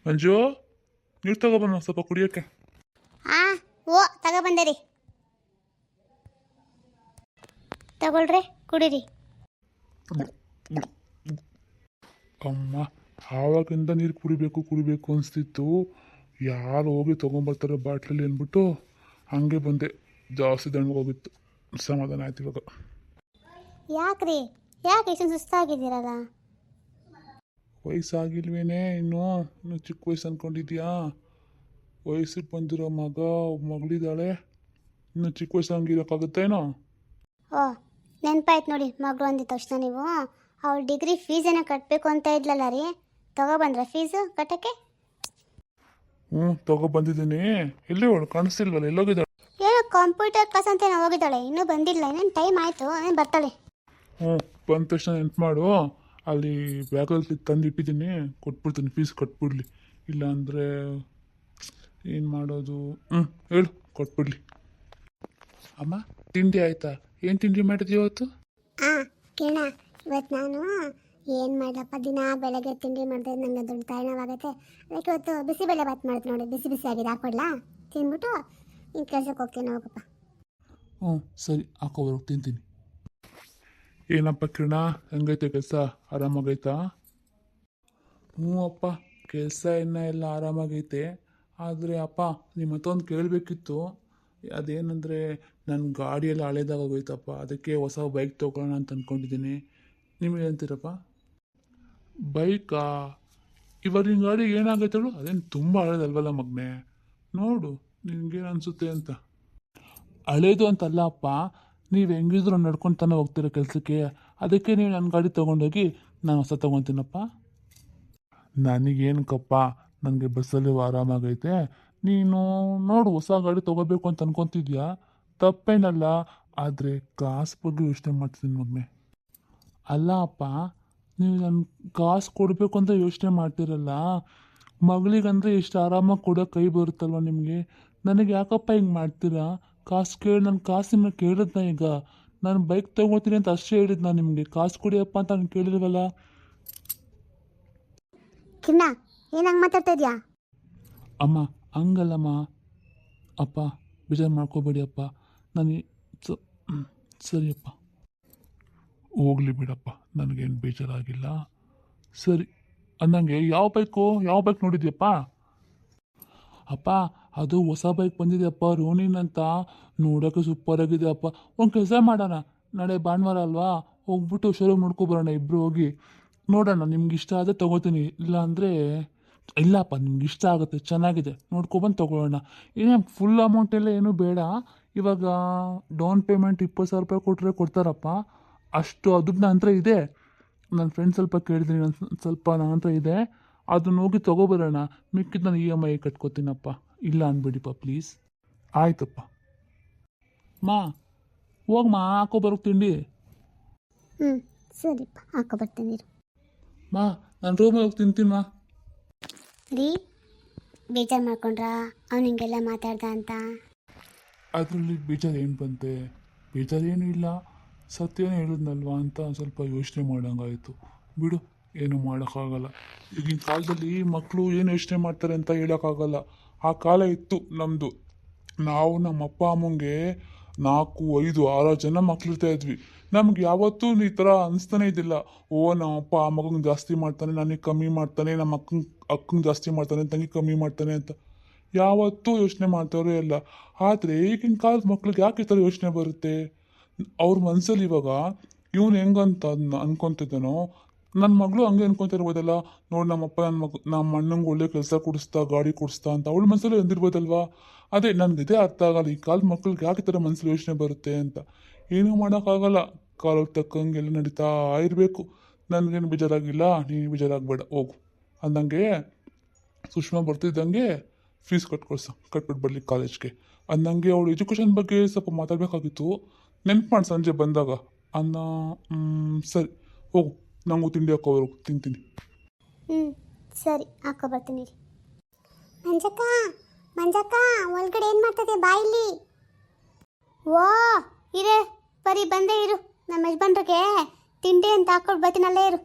ಮಂಜು, ನೀರು ತಗೊಬಂದು ಸ್ವಲ್ಪ ಕುಡಿಯೋಕ್ಕೆ. ಹಾಂ, ಓ ತಗೊಬಂದೆ ರೀ. ತಗೊಳ್ರಿ, ಕುಡೀರಿ. ಅಮ್ಮ, ಆವಾಗಿಂದ ನೀರು ಕುಡಿಬೇಕು ಅನಿಸ್ತಿತ್ತು. ಯಾರು ಹೋಗಿ ತೊಗೊಂಬರ್ತಾರೆ ಬಾಟ್ಲಲ್ಲಿ ಅಂದ್ಬಿಟ್ಟು ಹಂಗೆ ಬಂದೆ. ಜಾಸ್ತಿ ಹೋಗಿತ್ತು, ಸಮಾಧಾನ ಆಯ್ತು ಇವಾಗ. ಯಾಕ್ರಿ, ಯಾಕೆ ಇಷ್ಟು ಸುಸ್ತಾಗಿದ್ದೀರಲ್ಲ? ವಯಸ್ಸಾಗಿಲ್ವೇನೆ ಇನ್ನೂ ಚಿಕ್ಕ ವಯಸ್ಸು ಅಂದ್ಕೊಂಡಿದ್ಯಾ? ವಯಸ್ಸಿಗೆ ಬಂದಿರೋ ಮಗಳಿದ್ದಾಳೆ, ಇನ್ನು ಚಿಕ್ಕ ವಯಸ್ಸು ಹಂಗಿರೋಕ್ಕಾಗುತ್ತೇನೋ? ಓ, ನೆನಪಾಯ್ತು ನೋಡಿ, ಮಗಳು ಅಂದಿದ ತಕ್ಷಣ ನೀವು ಅವಳು ಡಿಗ್ರಿ ಫೀಸೇನೋ ಕಟ್ಟಬೇಕು ಅಂತ ಇದ್ಲಲ್ಲ ರೀ, ತಗೊಬಂದ್ರ ಫೀಸು ಕಟ್ಟಕ್ಕೆ? ತಗೊಬಂದಿದ್ದೀನಿ. ಎಲ್ಲಿ ಅವಳು ಕಾಣಿಸ್ತಿಲ್ವಲ್ಲ, ಎಲ್ಲೋಗಿದ್ದಾಳೆ? ಏನೋ ಕಂಪ್ಯೂಟರ್ ಕ್ಲಾಸ್ ಅಂತ ಏನೋ ಹೋಗಿದ್ದಾಳೆ, ಇನ್ನೂ ಬಂದಿಲ್ಲ. ಇನ್ನೇನು ಟೈಮ್ ಆಯಿತು, ಏನು ಬರ್ತಾಳೆ. ಬಂದ ತಕ್ಷಣ ನೆನ್ಪು ಮಾಡು. ಅಲ್ಲಿ ಬ್ಯಾಗಲ್ಲಿ ತಂದು ಇಟ್ಟಿದ್ದೀನಿ, ಕೊಟ್ಬಿಡ್ತೀನಿ, ಫೀಸ್ ಕಟ್ಬಿಡ್ಲಿ. ಇಲ್ಲಾಂದರೆ ಏನು ಮಾಡೋದು? ಹೇಳು, ಕೊಟ್ಬಿಡ್ಲಿ. ಅಮ್ಮ, ತಿಂಡಿ ಆಯಿತಾ? ಏನು ತಿಂಡಿ ಮಾಡಿದ್ವಿ ಇವತ್ತು? ಹಾಂ ಕಿರಣ, ಇವತ್ತು ನಾನು ಏನು ಮಾಡಲಪ್ಪ, ದಿನ ಬೆಳಗ್ಗೆ ತಿಂಡಿ ಮಾಡಿದ್ರೆ ನನಗೆ ದೊಡ್ಡ ತಲೆನೋವಾಗುತ್ತೆ. ಅದಕ್ಕೆ ಇವತ್ತು ಬಿಸಿಬೇಳೆ ಬಾತ್ ಮಾಡಿದ್ ನೋಡಿ, ಬಿಸಿ ಆಗಿದೆ, ಹಾಕೊಡ್ಲಾ? ತಿಂದ್ಬಿಟ್ಟು ಇನ್ನು ಕೆಲಸಕ್ಕೆ ಹೋಗ್ತೀನಿ, ಹೋಗಪ್ಪ. ಸರಿ, ಹಾಕೋಬರೋಕೆ ತಿಂತೀನಿ. ಏನಪ್ಪ ಕಿರಣ, ಹೆಂಗೈತೆ ಕೆಲಸ? ಆರಾಮಾಗೈತಾ? ಅಪ್ಪ, ಕೆಲಸ ಎಲ್ಲ ಆರಾಮಾಗೈತೆ. ಆದರೆ ಅಪ್ಪ, ನಿಮ್ಮ ಮತ್ತೊಂದು ಕೇಳಬೇಕಿತ್ತು. ಅದೇನೆಂದರೆ, ನನ್ನ ಗಾಡಿಯೆಲ್ಲ ಹಳೇದಾಗೋಯ್ತಪ್ಪ, ಅದಕ್ಕೆ ಹೊಸ ಬೈಕ್ ತೊಗೊಳ್ಳೋಣ ಅಂತ ಅಂದ್ಕೊಂಡಿದ್ದೀನಿ. ನಿಮಗೆ ಅಂತೀರಪ್ಪ? ಬೈಕಾ? ಇವಾಗ ನಿನ್ನ ಗಾಡಿಗೆ ಏನಾಗೈತಳು? ಅದೇನು ತುಂಬ ಹಳೇದಲ್ವಲ್ಲ ಮಗನೇ? ನೋಡು ನಿನಗೇನು ಅನಿಸುತ್ತೆ ಅಂತ. ಹಳೇದು ಅಂತಲ್ಲ ಅಪ್ಪ, ನೀವು ಹೆಂಗಿದ್ರು ನಡ್ಕೊತಾನೆ ಹೋಗ್ತೀರ ಕೆಲಸಕ್ಕೆ, ಅದಕ್ಕೆ ನೀವು ನನ್ನ ಗಾಡಿ ತೊಗೊಂಡೋಗಿ ನಾನು ಹೊಸ ತೊಗೊತೀನಪ್ಪ. ನನಗೇನಕ್ಕಪ್ಪ, ನನಗೆ ಬಸ್ಸಲ್ಲಿ ಆರಾಮಾಗೈತೆ. ನೀನು ನೋಡು, ಹೊಸ ಗಾಡಿ ತೊಗೋಬೇಕು ಅಂತ ಅನ್ಕೊತಿದ್ಯಾ, ತಪ್ಪೇನಲ್ಲ. ಆದರೆ ಕಾಸು ಬಗ್ಗೆ ಯೋಚನೆ ಮಾಡ್ತಿದ್ದೀನಿ ಮಗನೇ. ಅಲ್ಲ ಅಪ್ಪ, ನೀವು ನನ್ನ ಕಾಸು ಕೊಡಬೇಕು ಅಂತ ಯೋಚನೆ ಮಾಡ್ತಿರಲ್ಲ, ಮಗಳಿಗಂದರೆ ಎಷ್ಟು ಆರಾಮಾಗಿ ಕೊಡೋಕೆ ಕೈ ಬರುತ್ತಲ್ವ ನಿಮಗೆ. ನನಗೆ ಯಾಕಪ್ಪ ಹಿಂಗೆ ಮಾಡ್ತೀರಾ? ಕಾಸು ಕೇಳಿ, ನನ್ನ ಕಾಸು ನಿಮ್ಮನ್ನ ಕೇಳಿದ್ನ? ಈಗ ನಾನು ಬೈಕ್ ತೊಗೋತೀನಿ ಅಂತ ಅಷ್ಟೇ ಹೇಳಿದ್ ನಾನು ನಿಮಗೆ, ಕಾಸು ಕೊಡಿಯಪ್ಪ ಅಂತ ನಾನು ಕೇಳಿಲ್ವಲ್ಲ. ಕಿರಣ, ಏನು ಹಂಗೆ ಮಾತಾಡ್ತಾ ಇದೆಯಾ? ಅಮ್ಮ, ಹಂಗಲ್ಲಮ್ಮ. ಅಪ್ಪ, ಬೇಜಾರು ಮಾಡ್ಕೋಬೇಡಿ ಅಪ್ಪ. ನನಗೆ ಸರಿಯಪ್ಪ, ಹೋಗ್ಲಿ ಬಿಡಪ್ಪ, ನನಗೇನು ಬೇಜಾರಾಗಿಲ್ಲ. ಸರಿ ಅಂದಂಗೆ, ಯಾವ ಬೈಕ್ ನೋಡಿದ್ಯಪ್ಪ? ಅಪ್ಪ, ಅದು ಹೊಸ ಬೈಕ್ ಬಂದಿದೆಯಪ್ಪ, ರೋನಿನ್ ಅಂತ. ನೋಡೋಕ್ಕೆ ಸೂಪರ್ ಆಗಿದೆ ಅಪ್ಪ. ಒಂದು ಕೆಲಸ ಮಾಡೋಣ, ನಾಳೆ ಭಾನುವಾರ ಅಲ್ವಾ, ಹೋಗ್ಬಿಟ್ಟು ಶೋರೂಮ್ ನೋಡ್ಕೊಬರೋಣ ಇಬ್ಬರು ಹೋಗಿ. ನೋಡೋಣ, ನಿಮ್ಗೆ ಇಷ್ಟ ಆದರೆ ತೊಗೋತೀನಿ, ಇಲ್ಲ ಅಂದರೆ ಇಲ್ಲಪ್ಪ, ನಿಮ್ಗೆ ಇಷ್ಟ ಆಗುತ್ತೆ, ಚೆನ್ನಾಗಿದೆ, ನೋಡ್ಕೊಬಂದು ತೊಗೊಳ್ಳೋಣ. ಏನೇ ಫುಲ್ ಅಮೌಂಟೆಲ್ಲ ಏನೂ ಬೇಡ. ಇವಾಗ ಡೌನ್ ಪೇಮೆಂಟ್ 20,000 ರೂಪಾಯಿ ಕೊಟ್ಟರೆ ಕೊಡ್ತಾರಪ್ಪ. ಅಷ್ಟು ದುಡ್ಡು ನನ್ನ ಹತ್ರ ಇದೆ. ನನ್ನ ಫ್ರೆಂಡ್ ಸ್ವಲ್ಪ ಕೇಳಿದ್ದೀನಿ, ಸ್ವಲ್ಪ ನನ್ನ ಹತ್ರ ಇದೆ. ಅದನ್ನ ಹೋಗಿ ತೊಗೊಬರೋಣ. ಮಿಕ್ಕಿದ್ದು ನಾನು EMI ಕಟ್ಕೋತೀನಪ್ಪ, ಇಲ್ಲ ಅನ್ಬೇಡಿಪ್ಪ ಪ್ಲೀಸ್. ಆಯ್ತಪ್ಪ. ಹೋಗಮ್ಮ, ಹಾಕೋಬರೋಕೆ ತಿಂಡಿ. ಸರಿಪ್ಪ, ಹಾಕೊಬರ್ತೀನಿ ನಾನು ರೂಮಲ್ಲಿ ಹೋಗಿ ತಿಂತೀನಿ ರೀ. ಬೇಜಾರು ಮಾಡ್ಕೊಂಡ್ರಾ ಅವ್ನು ಹಿಂಗೆಲ್ಲ ಮಾತಾಡ್ದ ಅಂತ? ಅದರಲ್ಲಿ ಬೇಜಾರು ಏನು ಬಂತೆ? ಬೇಜಾರೇನು ಇಲ್ಲ, ಸತ್ಯನೇ ಹೇಳಿದ್ನಲ್ವಾ ಅಂತ ಸ್ವಲ್ಪ ಯೋಚನೆ ಮಾಡೋಂಗಾಯಿತು. ಬಿಡು, ಏನು ಮಾಡೋಕ್ಕಾಗಲ್ಲ. ಈಗಿನ ಕಾಲದಲ್ಲಿ ಮಕ್ಕಳು ಏನು ಯೋಚನೆ ಮಾಡ್ತಾರೆ ಅಂತ ಹೇಳೋಕ್ಕಾಗಲ್ಲ. ಆ ಕಾಲ ಇತ್ತು ನಮ್ಮದು. ನಾವು ನಮ್ಮ ಅಪ್ಪ ಅಮ್ಮಂಗೆ 4, 5, 6 ಜನ ಮಕ್ಳಿರ್ತಾ ಇದ್ವಿ. ನಮ್ಗೆ ಯಾವತ್ತೂ ಈ ಥರ ಅನಿಸ್ತಾನೆ ಇದ್ದಿಲ್ಲ, ನಮ್ಮ ಅಪ್ಪ ಆ ಮಗಂಗೆ ಜಾಸ್ತಿ ಮಾಡ್ತಾನೆ, ನನಗೆ ಕಮ್ಮಿ ಮಾಡ್ತಾನೆ, ನಮ್ಮ ಅಕ್ಕಂಗೆ ಜಾಸ್ತಿ ಮಾಡ್ತಾನೆ, ತಂಗಿ ಕಮ್ಮಿ ಮಾಡ್ತಾನೆ ಅಂತ ಯಾವತ್ತೂ ಯೋಚನೆ ಮಾಡ್ತಾರೋ ಇಲ್ಲ. ಆದರೆ ಈಗಿನ ಕಾಲದ ಮಕ್ಳಿಗೆ ಯಾಕೆ ಈ ಥರ ಯೋಚನೆ ಬರುತ್ತೆ? ಅವ್ರ ಮನಸ್ಸಲ್ಲಿ ಇವಾಗ ಇವನು ಹೆಂಗಂತ ಅನ್ಕೊತಿದ್ದಾನೋ, ನನ್ನ ಮಗಳು ಹಂಗೆ ಅನ್ಕೊತಿರ್ಬೋದಲ್ಲ. ನೋಡಿ, ನಮ್ಮಪ್ಪ ನಮ್ಮ ಅಣ್ಣಂಗೆ ಒಳ್ಳೆ ಕೆಲಸ ಕೊಡಿಸ್ತಾ, ಗಾಡಿ ಕೊಡಿಸ್ತಾ ಅಂತ ಅವಳ ಮನಸ್ಸಲ್ಲಿ ಅಂದಿರ್ಬೋದಲ್ವಾ. ಅದೇ ನನಗಿದೇ ಅರ್ಥ ಆಗಲ್ಲ, ಈ ಕಾಲದ ಮಕ್ಳಿಗೆ ಯಾಕೆ ಈ ಥರ ಮನಸ್ಸಲ್ಲಿ ಯೋಚನೆ ಬರುತ್ತೆ ಅಂತ. ಏನೂ ಮಾಡೋಕ್ಕಾಗಲ್ಲ, ಕಾಲಕ್ಕೆ ತಕ್ಕಂಗೆಲ್ಲ ನಡೀತಾ ಇರಬೇಕು. ನನಗೇನು ಬೇಜಾರಾಗಿಲ್ಲ, ನೀನು ಬೇಜಾರಾಗಬೇಡ, ಹೋಗು. ಅಂದಂಗೆ ಸುಷ್ಮಾ ಬರ್ತಿದ್ದಂಗೆ ಫೀಸ್ ಕಟ್ಬಿಟ್ಟು ಬರಲಿ ಕಾಲೇಜ್ಗೆ. ಅಂದಂಗೆ ಅವಳು ಎಜುಕೇಷನ್ ಬಗ್ಗೆ ಸ್ವಲ್ಪ ಮಾತಾಡಬೇಕಾಗಿತ್ತು, ನೆನ್ಪು ಮಾಡಿ ಸಂಜೆ ಬಂದಾಗ. ಸರಿ, ಹೋಗು, ನಂಗೂ ತಿಂಡಿ ಹಾಕೋರು, ತಿಂತೀನಿ. ಸರಿ, ಹಾಕೊಬರ್ತೀನಿ ರೀ. ಮಂಜಕ್ಕ, ಒಳಗಡೆ ಏನು ಮಾಡ್ತದೆ ಬಾಯಿಲಿ? ಇರೇ, ಬರೀ ಬಂದೇ ಇರು. ನಮ್ಮ ಯಜಮಾನ್ರಿಗೆ ತಿಂಡಿ ಅಂತ ಹಾಕೊಂಡು ಬರ್ತೀನಲ್ಲೇ ಇರು.